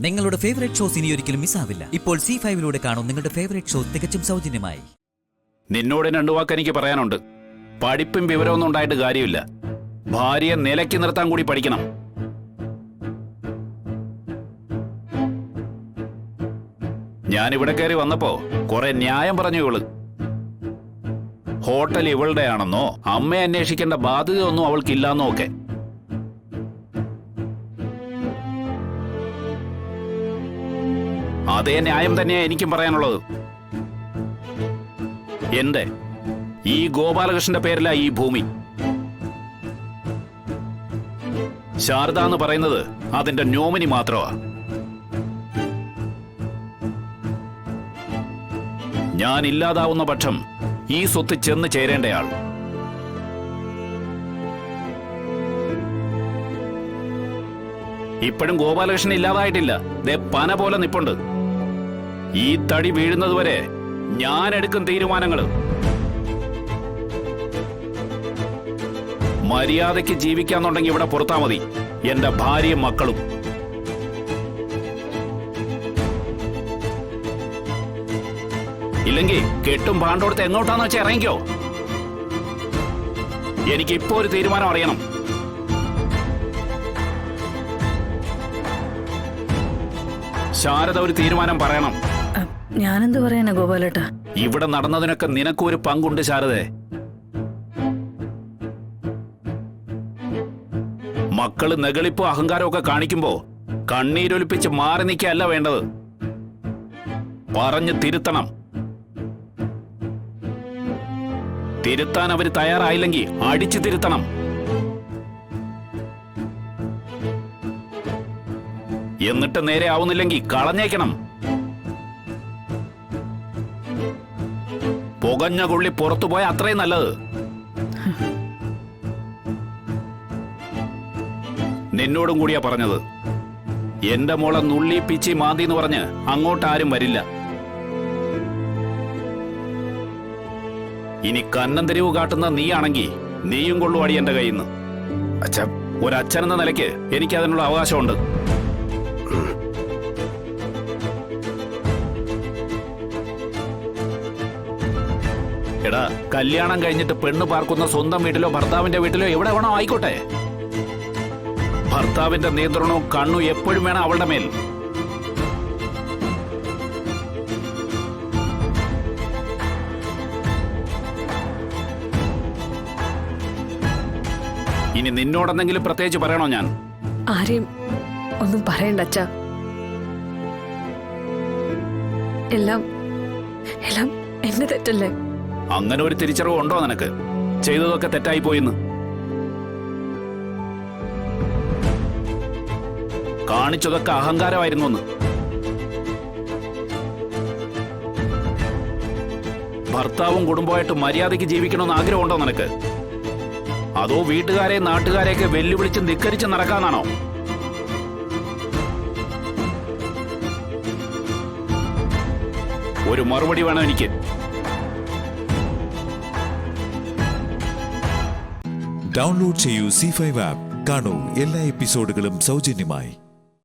നിങ്ങളുടെ favourite shows ഇനി ഒരിക്കലും മിസ്സാവില്ല. ഇപ്പോൾ C5 കാണും നിങ്ങളുടെ ഫേവറേറ്റ് ഷോ തികച്ചും സൗജന്യമായി. നിന്നോട് രണ്ടു വാക്ക് എനിക്ക് പറയാനുണ്ട്. പഠിപ്പും വിവരമൊന്നും ഉണ്ടായിട്ട് കാര്യമില്ല. ഭാര്യയെ നിലയ്ക്ക് നിർത്താൻ കൂടി പഠിക്കണം. ഞാൻ ഇവിടെ കയറി വന്നപ്പോ കുറെ ന്യായം പറഞ്ഞു ഇവള്. ഹോട്ടൽ ഇവളുടെ ആണെന്നോ അമ്മയെ അന്വേഷിക്കേണ്ട ബാധ്യതയൊന്നും അവൾക്കില്ലാന്നോ ഒക്കെ. അതേ ന്യായം തന്നെയാ എനിക്കും പറയാനുള്ളത്. എന്റെ ഈ ഗോപാലകൃഷ്ണന്റെ പേരിലാ ഈ ഭൂമി. ശാരദ എന്ന് പറയുന്നത് അതിന്റെ നോമിനി മാത്രമാ. ഞാൻ ഇല്ലാതാവുന്ന പക്ഷം ഈ സ്വത്ത് ചെന്ന് ചേരേണ്ടയാൾ. ഇപ്പോഴും ഗോപാലകൃഷ്ണൻ ഇല്ലാതായിട്ടില്ല. ദേ പന പോലെ നിപ്പുണ്ട്. ഈ തടി വീഴുന്നതുവരെ ഞാൻ എടുക്കും തീരുമാനങ്ങൾ. മര്യാദയ്ക്ക് ജീവിക്കാന്നുണ്ടെങ്കിൽ ഇവിടെ പുറത്താ മതി. എന്റെ ഭാര്യയും മക്കളും. ഇല്ലെങ്കിൽ കെട്ടും പാണ്ടോടത്ത് എങ്ങോട്ടാന്ന് വെച്ചാൽ ഇറങ്ങിക്കോ. എനിക്കിപ്പോ ഒരു തീരുമാനം അറിയണം. ശാരദ ഒരു തീരുമാനം പറയണം. ഞാനെന്ത് പറയാനാ ഗോപാലേട്ടാ? ഇവിടെ നടന്നതിനൊക്കെ നിനക്കൊരു പങ്കുണ്ട് ശാരദേ. മക്കള് നെകളിപ്പോ അഹങ്കാരമൊക്കെ കാണിക്കുമ്പോ കണ്ണീരൊലിപ്പിച്ച് മാറി നിൽക്കല്ല വേണ്ടത്. പറഞ്ഞു തിരുത്തണം. തിരുത്താൻ അവര് തയ്യാറായില്ലെങ്കിൽ അടിച്ചു തിരുത്തണം. എന്നിട്ട് നേരെ ആവുന്നില്ലെങ്കിൽ കളഞ്ഞേക്കണം. പുകഞ്ഞ കൊള്ളി പുറത്തുപോയ അത്രയും നല്ലത്. നിന്നോടും കൂടിയാ പറഞ്ഞത്. എന്റെ മോളെ നുള്ളി പിച്ചി മാന്തി എന്ന് പറഞ്ഞ് അങ്ങോട്ട് ആരും വരില്ല. ഇനി കന്നം തെരുവ് കാട്ടുന്ന നീയാണെങ്കിൽ നീയും കൊള്ളുവാടി എന്റെ കയ്യിൽ നിന്ന്. ഒരച്ഛനെന്ന നിലയ്ക്ക് എനിക്ക് അതിനുള്ള അവകാശമുണ്ട്. എടാ, കല്യാണം കഴിഞ്ഞിട്ട് പെണ്ണ് പാർക്കുന്ന സ്വന്തം വീട്ടിലോ ഭർത്താവിന്റെ വീട്ടിലോ എവിടെ വേണോ ആയിക്കോട്ടെ. ഭർത്താവിന്റെ നിയന്ത്രണവും കണ്ണു എപ്പോഴും വേണം അവളുടെ മേൽ. ഇനി നിന്നോടെന്തെങ്കിലും പ്രത്യേകിച്ച് പറയണോ ഞാൻ? ആരെയും ഒന്നും പറയണ്ട അച്ഛാ. എല്ലാം എല്ലാം എന്റെ തെറ്റല്ലേ? അങ്ങനെ ഒരു തിരിച്ചറിവ് ഉണ്ടോ നിനക്ക്? ചെയ്തതൊക്കെ തെറ്റായി പോയിന്ന് കാണിച്ചതൊക്കെ അഹങ്കാരമായിരുന്നു. ഭർത്താവും കുടുംബമായിട്ട് മര്യാദയ്ക്ക് ജീവിക്കണമെന്ന് ആഗ്രഹമുണ്ടോ നിനക്ക്? അതോ വീട്ടുകാരെ നാട്ടുകാരെയൊക്കെ വെല്ലുവിളിച്ച് ധിക്കരിച്ച് നടക്കാനാണോ? ഒരു മറുപടി വേണം എനിക്ക്. ഡൗൺലോഡ് ചെയ്യൂ C5 ആപ്പ്. കാണൂ എല്ലാ എപ്പിസോഡുകളും സൗജന്യമായി.